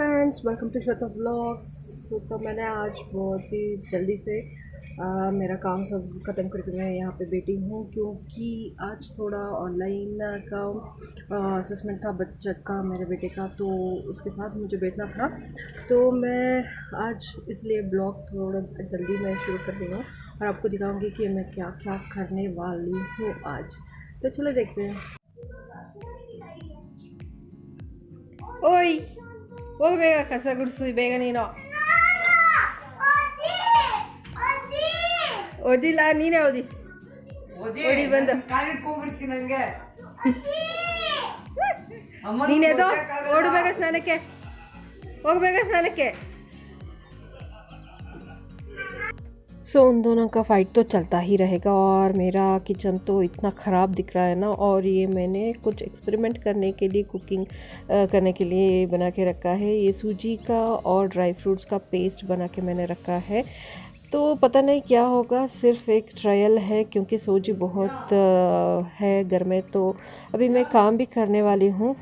Friends, welcome to Shweta vlogs. तो मैंने आज बहुत ही जल्दी से मेरा काम सब ख़त्म करके मैं यहाँ पे बैठी हूँ, क्योंकि आज थोड़ा ऑनलाइन का असेसमेंट था बच्चे का, मेरे बेटे का, तो उसके साथ मुझे बैठना था। तो मैं आज इसलिए ब्लॉग थोड़ा जल्दी मैं शुरू कर रही हूँ और आपको दिखाऊंगी कि मैं क्या क्या करने वाली हूँ आज। तो चलो देखते हैं। ओई ಹೋಗಿ ಬೇಗ ಕಸ ಗುಡಿಸು ಬೇಗ ನೀನು ಓದಿಲ್ಲ ನೀನೇ ಓದಿ ಓದಿ ಬಂದು ನೀನೇದೋ ಓಡು ಬೇಗ ಸ್ನಾನಕ್ಕೆ ಹೋಗ್ಬೇಗ ಸ್ನಾನಕ್ಕೆ। सो उन दोनों का फ़ाइट तो चलता ही रहेगा और मेरा किचन तो इतना ख़राब दिख रहा है ना। और ये मैंने कुछ एक्सपेरिमेंट करने के लिए, कुकिंग करने के लिए बना के रखा है। ये सूजी का और ड्राई फ्रूट्स का पेस्ट बना के मैंने रखा है। तो पता नहीं क्या होगा, सिर्फ एक ट्रायल है क्योंकि सूजी बहुत है घर में। तो अभी मैं काम भी करने वाली हूँ।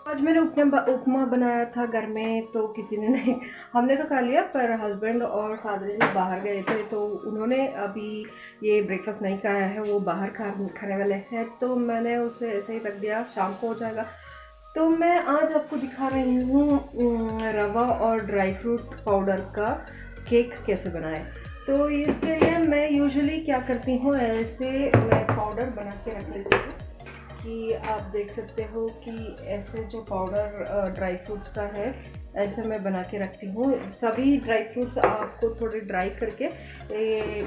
आज मैंने उपमा बनाया था घर में, तो किसी ने नहीं, हमने तो खा लिया, पर हस्बैंड और फादर जी बाहर गए थे, तो उन्होंने अभी ये ब्रेकफास्ट नहीं खाया है, वो बाहर खाने वाले हैं। तो मैंने उसे ऐसे ही रख दिया, शाम को हो जाएगा। तो मैं आज आपको दिखा रही हूँ रवा और ड्राई फ्रूट पाउडर का केक कैसे बनाएं। तो इसके लिए मैं यूजुअली क्या करती हूँ, ऐसे मैं पाउडर बना के रख लेती हूँ कि आप देख सकते हो कि ऐसे जो पाउडर ड्राई फ्रूट्स का है, ऐसे मैं बना के रखती हूँ। सभी ड्राई फ्रूट्स आपको थोड़े ड्राई करके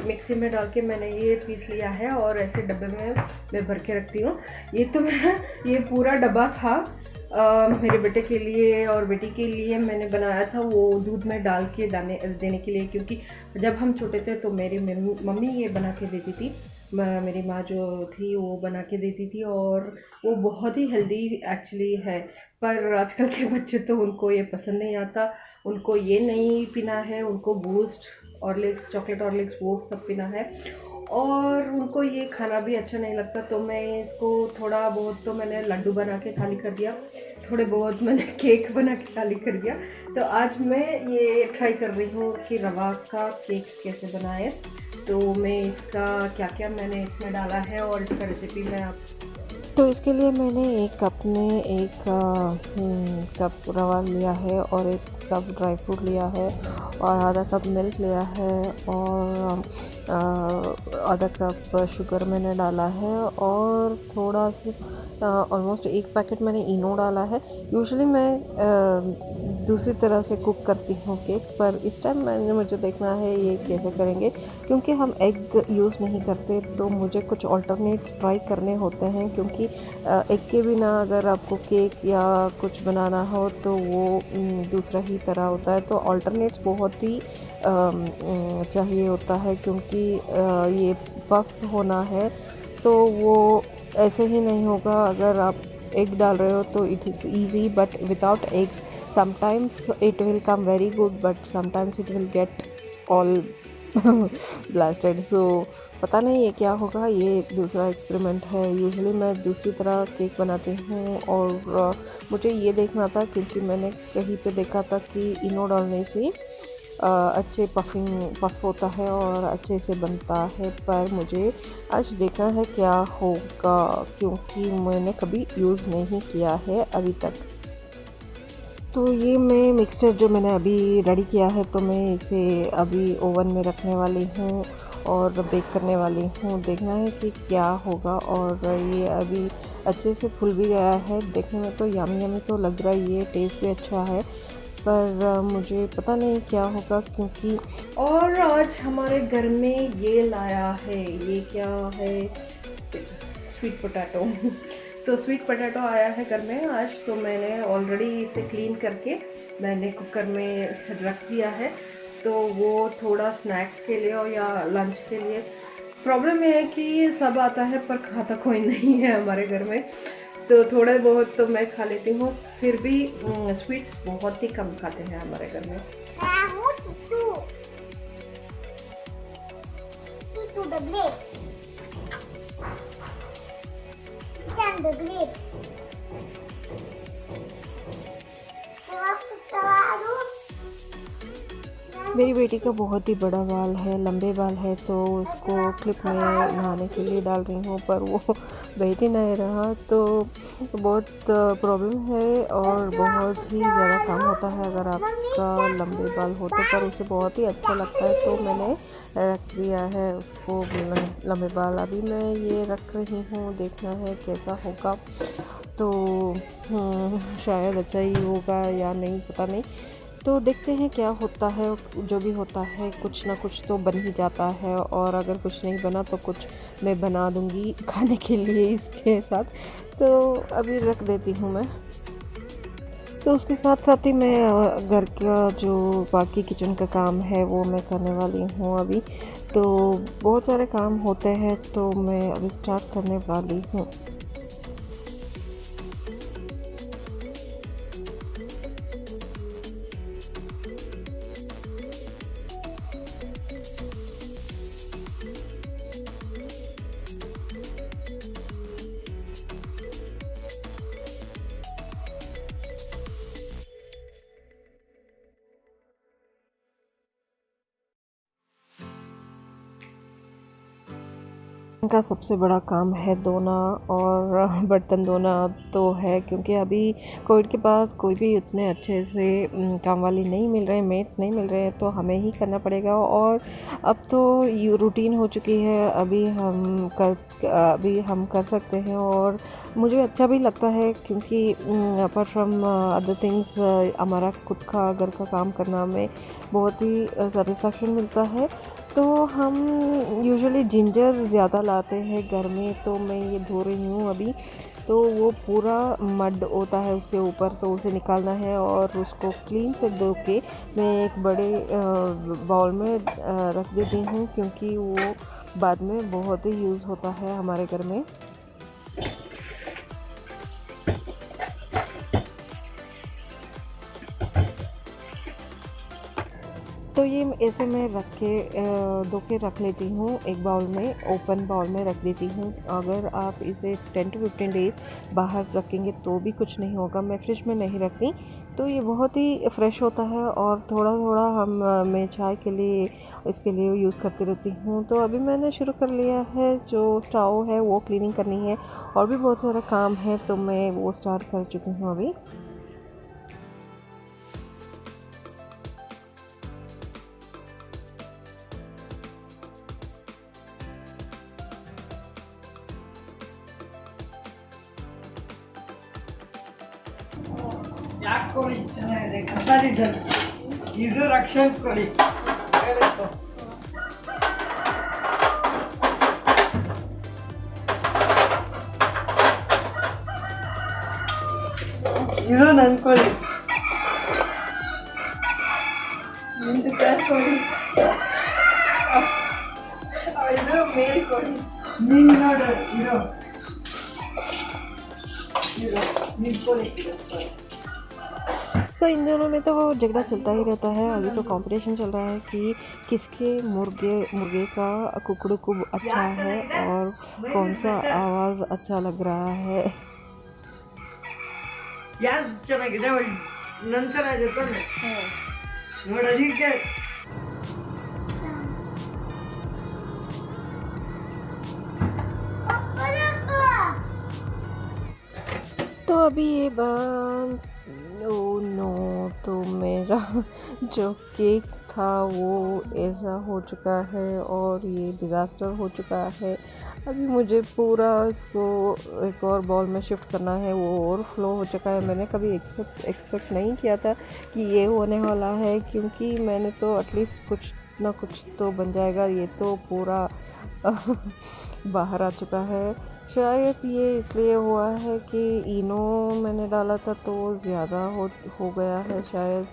मिक्सी में डाल के मैंने ये पीस लिया है और ऐसे डब्बे में मैं भर के रखती हूँ। ये तो मेरा ये पूरा डब्बा था मेरे बेटे के लिए और बेटी के लिए मैंने बनाया था, वो दूध में डाल के देने के लिए, क्योंकि जब हम छोटे थे तो मेरी मम्मी ये बना के देती थी। मेरी माँ जो थी वो बना के देती थी और वो बहुत ही हेल्दी एक्चुअली है। पर आजकल के बच्चे तो उनको ये पसंद नहीं आता, उनको ये नहीं पीना है, उनको बूस्ट, हॉर्लिक्स, चॉकलेट हॉर्लिक्स वो सब पीना है और उनको ये खाना भी अच्छा नहीं लगता। तो मैं इसको थोड़ा बहुत तो मैंने लड्डू बना के खाली कर दिया, थोड़े बहुत मैंने केक बना के खाली कर दिया। तो आज मैं ये ट्राई कर रही हूँ कि रवा का केक कैसे बनाएं। तो मैं इसका क्या क्या मैंने इसमें डाला है और इसका रेसिपी मैं आप तो इसके लिए मैंने एक कप में एक कप रवा लिया है और एक कप ड्राई फ्रूट लिया है और आधा कप मिल्क लिया है और आधा कप शुगर मैंने डाला है और थोड़ा सा ऑलमोस्ट 1 पैकेट मैंने इनो डाला है। यूजुअली मैं दूसरी तरह से कुक करती हूँ केक, पर इस टाइम मुझे देखना है ये कैसे करेंगे, क्योंकि हम एग यूज़ नहीं करते तो मुझे कुछ ऑल्टरनेट्स ट्राई करने होते हैं, क्योंकि एग के बिना अगर आपको केक या कुछ बनाना हो तो वो दूसरा ही तरह होता है। तो ऑल्टरनेट्स बहुत ही चाहिए होता है, क्योंकि ये पफ होना है तो वो ऐसे ही नहीं होगा। अगर आप एग डाल रहे हो तो it is easy, but without eggs sometimes it will come very good, but sometimes it will get all blasted. So पता नहीं ये क्या होगा, ये दूसरा एक्सपेरिमेंट है। यूजुअली मैं दूसरी तरह केक बनाती हूँ और मुझे ये देखना था, क्योंकि मैंने कहीं पे देखा था कि इनो डालने से अच्छे पफ होता है और अच्छे से बनता है, पर मुझे आज देखना है क्या होगा, क्योंकि मैंने कभी यूज़ नहीं किया है अभी तक। तो ये मैं मिक्सचर जो मैंने अभी रेडी किया है, तो मैं इसे अभी ओवन में रखने वाली हूँ और बेक करने वाली हूँ। देखना है कि क्या होगा। और ये अभी अच्छे से फूल भी गया है, देखने में तो यमी यमी तो लग रहा है, ये टेस्ट भी अच्छा है, पर मुझे पता नहीं क्या होगा, क्योंकि और आज हमारे घर में ये लाया है, ये क्या है, स्वीट पोटैटो। तो स्वीट पोटैटो आया है घर में आज, तो मैंने ऑलरेडी इसे क्लीन करके मैंने कुकर में रख दिया है, तो वो थोड़ा स्नैक्स के लिए और या लंच के लिए। प्रॉब्लम ये है कि सब आता है पर खाता कोई नहीं है हमारे घर में, तो थोड़े बहुत तो मैं खा लेती हूँ, फिर भी स्वीट्स बहुत ही कम खाते हैं हमारे घर में। मेरी बेटी का बहुत ही बड़ा बाल है, लंबे बाल है, तो उसको क्लिप में नहाने के लिए डाल रही हूँ, पर वो बैठ ही नहीं रहा, तो बहुत प्रॉब्लम है और बहुत ही ज़्यादा काम होता है अगर आपका लंबे बाल हो तो, पर उसे बहुत ही अच्छा लगता है, तो मैंने रख दिया है उसको लंबे बाल। अभी मैं ये रख रही हूँ, देखना है कैसा होगा, तो शायद अच्छा ही होगा या नहीं, पता नहीं, तो देखते हैं क्या होता है। जो भी होता है कुछ ना कुछ तो बन ही जाता है, और अगर कुछ नहीं बना तो कुछ मैं बना दूँगी खाने के लिए इसके साथ, तो अभी रख देती हूँ मैं। तो उसके साथ साथ ही मैं घर का जो बाकी किचन का काम है वो मैं करने वाली हूँ अभी, तो बहुत सारे काम होते हैं, तो मैं अभी स्टार्ट करने वाली हूँ। का सबसे बड़ा काम है धोना और बर्तन धोना तो है, क्योंकि अभी कोविड के बाद कोई भी उतने अच्छे से काम वाली नहीं मिल रहे, मेड्स नहीं मिल रहे हैं, तो हमें ही करना पड़ेगा। और अब तो ये रूटीन हो चुकी है, अभी हम कर सकते हैं और मुझे अच्छा भी लगता है, क्योंकि अपार्ट फ्रॉम अदर थिंग्स हमारा खुद का घर का काम करना में बहुत ही सेटिस्फेक्शन मिलता है। तो हम यूजुअली जिंजर ज़्यादा लाते हैं घर में, तो मैं ये धो रही हूँ अभी, तो वो पूरा मड होता है उसके ऊपर, तो उसे निकालना है और उसको क्लीन से धो के मैं एक बड़े बाउल में रख देती हूँ, क्योंकि वो बाद में बहुत ही यूज़ होता है हमारे घर में। तो ये ऐसे मैं रख के धो के रख लेती हूँ एक बाउल में, ओपन बाउल में रख देती हूँ। अगर आप इसे 10 to 15 डेज़ बाहर रखेंगे तो भी कुछ नहीं होगा, मैं फ्रिज में नहीं रखती, तो ये बहुत ही फ्रेश होता है और थोड़ा थोड़ा मैं चाय के लिए इसके लिए यूज़ करती रहती हूँ। तो अभी मैंने शुरू कर लिया है, जो स्टोव है वो क्लीनिंग करनी है और भी बहुत सारा काम है, तो मैं वो स्टार्ट कर चुकी हूँ अभी। ಯಾಕೆ ಕೋಳಿ ಚೆನ್ನಾಗಿದೆ ಕಂಪ್ಯಾರಿಸನ್ ಇದು ರಕ್ಷಣ್ ಕೋಳಿ ಹೇಳಿತ್ತು ಇದು ನನ್ನ ಕೋಳಿ ನಿಂದು ಕೋಳಿ ಇದು ಮೇಲ್ ಕೋಳಿ ನೀನು ನೋಡು ಇದು ಇದು ನಿನ್ನ ಕೋಳಿ सो इन दोनों में तो वो झगड़ा चलता ही रहता है। अभी तो कंपटीशन चल रहा है कि किसके मुर्गे का कुकड़ू अच्छा है और कौन सा आवाज़ अच्छा लग रहा है। ಯಾರು ಚೆನ್ನಾಗಿದೆ ನನ್ನ ಚೆನ್ನಾಗಿದೆ ತಾನೆ ನೋಡಿ ಅದಕ್ಕೆ तो अभी ये ओ नो, तो मेरा जो केक था वो ऐसा हो चुका है और ये डिज़ास्टर हो चुका है। अभी मुझे पूरा इसको एक और बॉल में शिफ्ट करना है, वो ओवरफ्लो हो चुका है। मैंने कभी एक्सपेक्ट नहीं किया था कि ये होने वाला है, क्योंकि मैंने तो एटलीस्ट कुछ ना कुछ तो बन जाएगा, ये तो पूरा बाहर आ चुका है। शायद ये इसलिए हुआ है कि इनो मैंने डाला था तो ज़्यादा हो गया है, शायद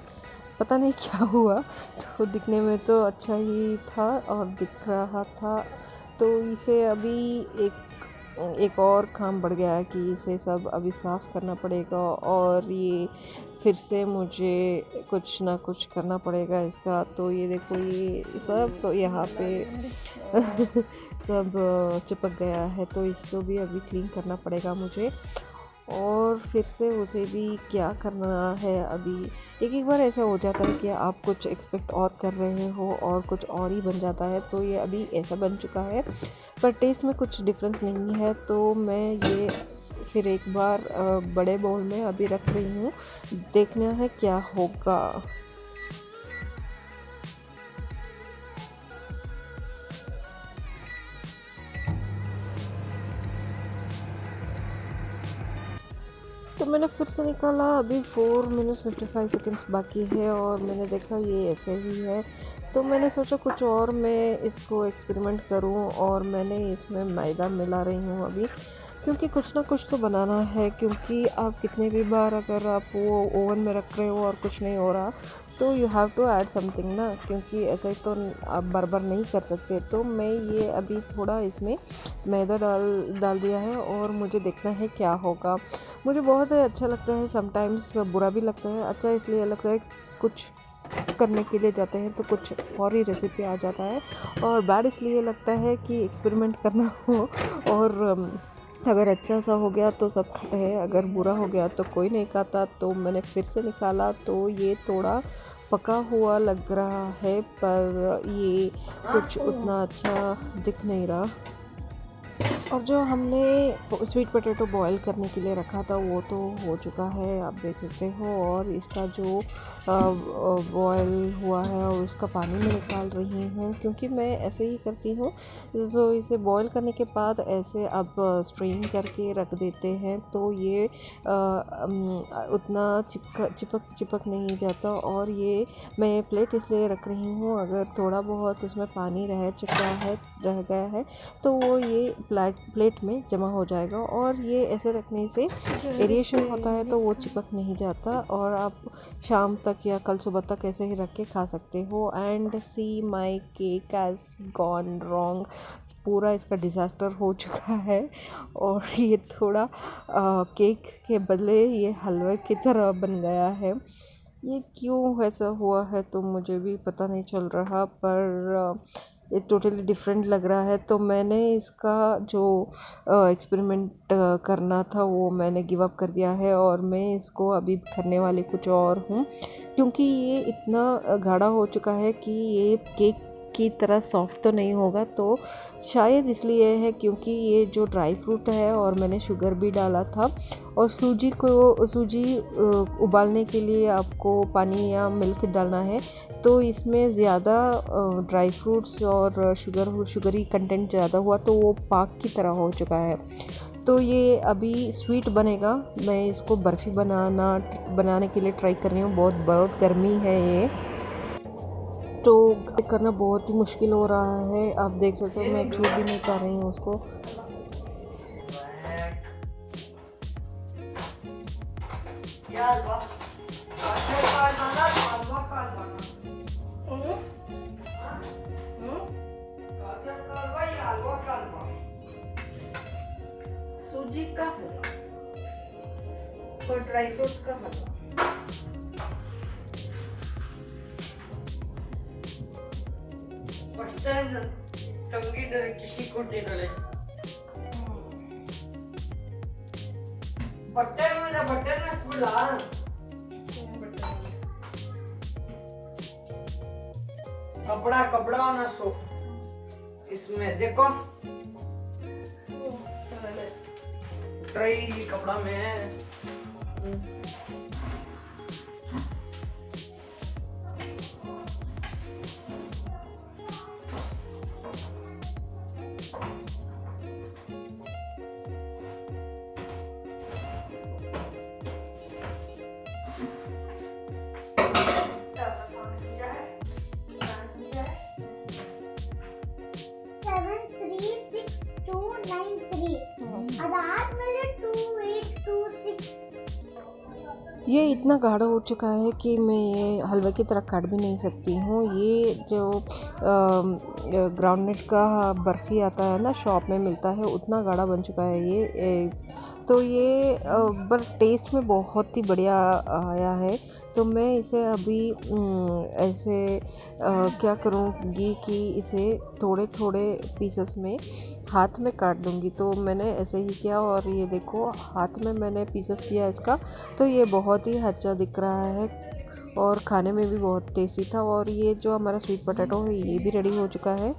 पता नहीं क्या हुआ। तो दिखने में तो अच्छा ही था और दिख रहा था, तो इसे अभी एक और काम बढ़ गया है कि इसे सब अभी साफ़ करना पड़ेगा और ये फिर से मुझे कुछ ना कुछ करना पड़ेगा इसका। तो ये देखो, ये सब यहाँ पे सब चिपक गया है, तो इसको भी अभी क्लीन करना पड़ेगा मुझे। और फिर से उसे भी क्या करना है, अभी एक बार ऐसा हो जाता है कि आप कुछ एक्सपेक्ट और कर रहे हो और कुछ और ही बन जाता है। तो ये अभी ऐसा बन चुका है, पर टेस्ट में कुछ डिफरेंस नहीं है। तो मैं ये फिर एक बार बड़े बाउल में अभी रख रही हूँ, देखना है क्या होगा। तो मैंने फिर से निकाला, अभी 4 मिनट्स 55 सेकंड्स बाकी है और मैंने देखा ये ऐसे ही है। तो मैंने सोचा कुछ और मैं इसको एक्सपेरिमेंट करूं और मैंने इसमें मैदा मिला रही हूं अभी, क्योंकि कुछ ना कुछ तो बनाना है। क्योंकि आप कितने भी बार अगर आप वो ओवन में रख रहे हो और कुछ नहीं हो रहा, तो you have to add something ना, क्योंकि ऐसा ही तो आप बार बार नहीं कर सकते। तो मैं ये अभी थोड़ा इसमें मैदा डाल दिया है और मुझे देखना है क्या होगा। मुझे बहुत अच्छा लगता है, समटाइम्स बुरा भी लगता है। अच्छा इसलिए लगता है कुछ करने के लिए जाते हैं तो कुछ और ही रेसिपी आ जाता है, और बैड इसलिए लगता है कि एक्सपेरिमेंट करना हो और अगर अच्छा सा हो गया तो सब खाते हैं, अगर बुरा हो गया तो कोई नहीं खाता। तो मैंने फिर से निकाला, तो ये थोड़ा पका हुआ लग रहा है, पर ये कुछ उतना अच्छा दिख नहीं रहा। और जो हमने स्वीट पोटैटो बॉईल करने के लिए रखा था वो तो हो चुका है, आप देख सकते हो। और इसका जो बॉईल हुआ है और उसका पानी मैं निकाल रही हूँ, क्योंकि मैं ऐसे ही करती हूँ। जो इसे बॉईल करने के बाद ऐसे अब स्ट्रेन करके रख देते हैं, तो ये उतना चिपक नहीं जाता। और ये मैं प्लेट इसलिए रख रही हूँ, अगर थोड़ा बहुत उसमें पानी रह गया है तो वो ये प्लेट में जमा हो जाएगा। और ये ऐसे रखने से एरिएशन होता है, तो वो चिपक नहीं जाता और आप शाम तक या कल सुबह तक ऐसे ही रख के खा सकते हो। And see my cake has gone wrong, पूरा इसका डिज़ास्टर हो चुका है। और ये थोड़ा केक के बदले ये हलवे की तरह बन गया है। ये क्यों ऐसा हुआ है तो मुझे भी पता नहीं चल रहा, पर ये टोटली डिफरेंट लग रहा है। तो मैंने इसका जो एक्सपेरिमेंट करना था वो मैंने गिव अप कर दिया है, और मैं इसको अभी करने वाली कुछ और हूँ, क्योंकि ये इतना गाढ़ा हो चुका है कि ये केक की तरह सॉफ्ट तो नहीं होगा। तो शायद इसलिए है क्योंकि ये जो ड्राई फ्रूट है और मैंने शुगर भी डाला था, और सूजी उबालने के लिए आपको पानी या मिल्क डालना है, तो इसमें ज़्यादा ड्राई फ्रूट्स और शुगरी कंटेंट ज़्यादा हुआ, तो वो पाक की तरह हो चुका है। तो ये अभी स्वीट बनेगा। मैं इसको बर्फ़ी बनाने के लिए ट्राई कर रही हूँ। बहुत गर्मी है ये, तो करना बहुत ही मुश्किल हो रहा है। आप देख सकते हो मैं छू भी नहीं पा रही हूँ उसको। सूजी का हलवा और ड्राई फ्रूट्स का हलवा। फर्स्ट टाइम संगीत किसी को दे डले बटन में खुला कपड़ा होना सो इसमें देखो ट्रे कपड़ा में ये इतना गाढ़ा हो चुका है कि मैं ये हलवे की तरह काट भी नहीं सकती हूँ। ये जो ग्राउंडनट का बर्फ़ी आता है ना, शॉप में मिलता है, उतना गाढ़ा बन चुका है ये। तो ये पर टेस्ट में बहुत ही बढ़िया आया है। तो मैं इसे अभी ऐसे क्या करूँगी कि इसे थोड़े थोड़े पीसेस में हाथ में काट दूँगी। तो मैंने ऐसे ही किया और ये देखो हाथ में मैंने पीसेस किया इसका। तो ये बहुत ही अच्छा दिख रहा है और खाने में भी बहुत टेस्टी था। और ये जो हमारा स्वीट पोटैटो है ये भी रेडी हो चुका है।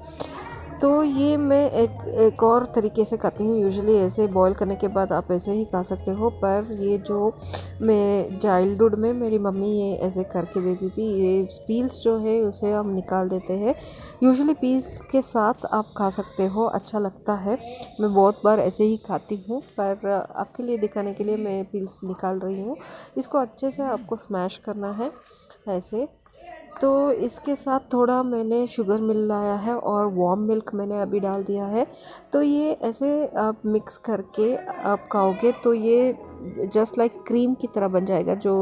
तो ये मैं एक और तरीके से खाती हूँ। यूजुअली ऐसे बॉईल करने के बाद आप ऐसे ही खा सकते हो, पर ये जो मैं चाइल्डहुड में मेरी मम्मी ये ऐसे करके देती थी। ये पील्स जो है उसे हम निकाल देते हैं। यूजुअली पील्स के साथ आप खा सकते हो, अच्छा लगता है। मैं बहुत बार ऐसे ही खाती हूँ, पर आपके लिए दिखाने के लिए मैं पील्स निकाल रही हूँ। इसको अच्छे से आपको स्मैश करना है ऐसे। तो इसके साथ थोड़ा मैंने शुगर मिलाया है और वार्म मिल्क मैंने अभी डाल दिया है। तो ये ऐसे आप मिक्स करके आप खाओगे तो ये जस्ट लाइक क्रीम की तरह बन जाएगा। जो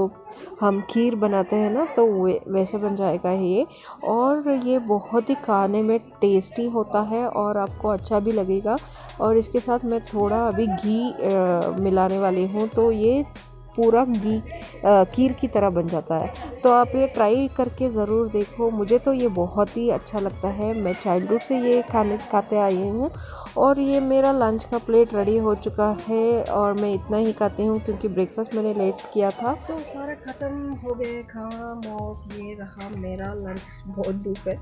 हम खीर बनाते हैं ना, तो वैसे बन जाएगा ये। और ये बहुत ही खाने में टेस्टी होता है और आपको अच्छा भी लगेगा। और इसके साथ मैं थोड़ा अभी घी मिलाने वाली हूँ, तो ये पूरा घी खीर की तरह बन जाता है। तो आप ये ट्राई करके ज़रूर देखो। मुझे तो ये बहुत ही अच्छा लगता है। मैं चाइल्डहुड से ये खाते आई हूँ। और ये मेरा लंच का प्लेट रेडी हो चुका है और मैं इतना ही खाती हूँ क्योंकि ब्रेकफास्ट मैंने लेट किया था। तो सारा ख़त्म हो गए काम और ये रहा मेरा लंच। बहुत धूप है,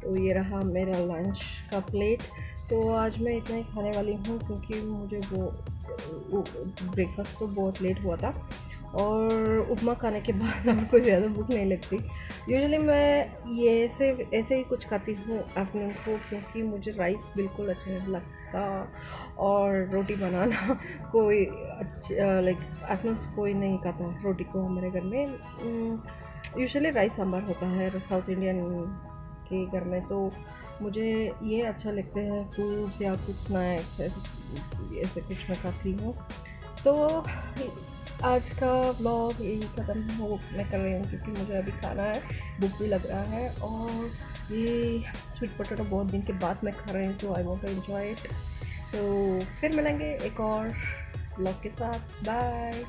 तो ये रहा मेरा लंच का प्लेट। तो आज मैं इतना ही खाने वाली हूँ क्योंकि मुझे वो ब्रेकफास्ट तो बहुत लेट हुआ था और उपमा खाने के बाद और कोई ज़्यादा भूख नहीं लगती। यूजुअली मैं ये ऐसे ही कुछ खाती हूँ आफ्टरनून को, क्योंकि मुझे राइस बिल्कुल अच्छा नहीं लगता और रोटी बनाना कोई लाइक आफ्टरनून कोई नहीं खाता रोटी को हमारे घर में। यूजुअली राइस सांभर होता है साउथ इंडियन के घर में। तो मुझे ये अच्छा लगते हैं फ्रूट्स या कुछ स्नैक्स ऐसे कुछ मैं खाती हूँ। तो आज का ब्लॉग यही ख़त्म मैं कर रही हूँ क्योंकि मुझे अभी खाना है, भूख भी लग रहा है। और ये स्वीट पोटैटो बहुत दिन के बाद मैं खा रही हूँ, तो I want to enjoy it. तो फिर मिलेंगे एक और ब्लॉग के साथ। बाय।